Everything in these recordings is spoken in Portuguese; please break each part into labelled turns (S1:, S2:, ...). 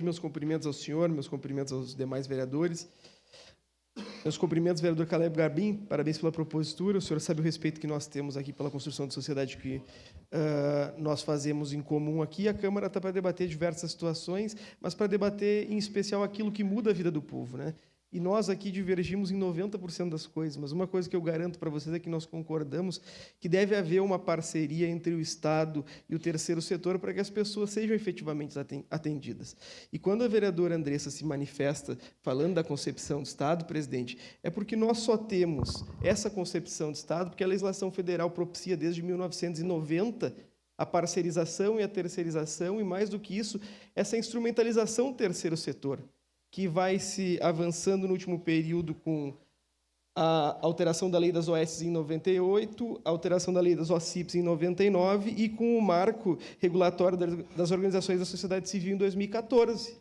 S1: Meus cumprimentos ao senhor, meus cumprimentos aos demais vereadores. Meus cumprimentos, vereador Caleb Garbim, parabéns pela propositura. O senhor sabe o respeito que nós temos aqui pela construção de sociedade que nós fazemos em comum aqui. A Câmara está para debater diversas situações, mas para debater, em especial, aquilo que muda a vida do povo, né? E nós aqui divergimos em 90% das coisas, mas uma coisa que eu garanto para vocês é que nós concordamos que deve haver uma parceria entre o Estado e o terceiro setor para que as pessoas sejam efetivamente atendidas. E quando a vereadora Andressa se manifesta falando da concepção do Estado, presidente, é porque nós só temos essa concepção de Estado porque a legislação federal propicia desde 1990 a parcerização e a terceirização, e mais do que isso, essa instrumentalização do terceiro setor, que vai se avançando no último período com a alteração da lei das OS em 98, a alteração da lei das OCIPs em 99 e com o marco regulatório das organizações da sociedade civil em 2014.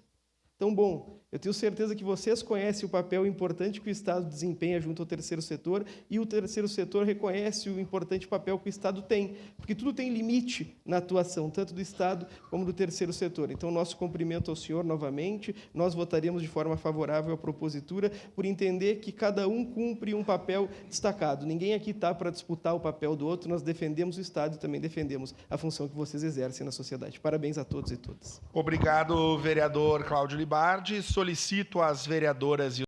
S1: Então, bom, eu tenho certeza que vocês conhecem o papel importante que o Estado desempenha junto ao terceiro setor e o terceiro setor reconhece o importante papel que o Estado tem, porque tudo tem limite na atuação, tanto do Estado como do terceiro setor. Então, nosso cumprimento ao senhor novamente, nós votaremos de forma favorável à propositura por entender que cada um cumpre um papel destacado. Ninguém aqui está para disputar o papel do outro, nós defendemos o Estado e também defendemos a função que vocês exercem na sociedade. Parabéns a todos e todas.
S2: Obrigado, vereador Cláudio Libardi. Solicito às vereadoras e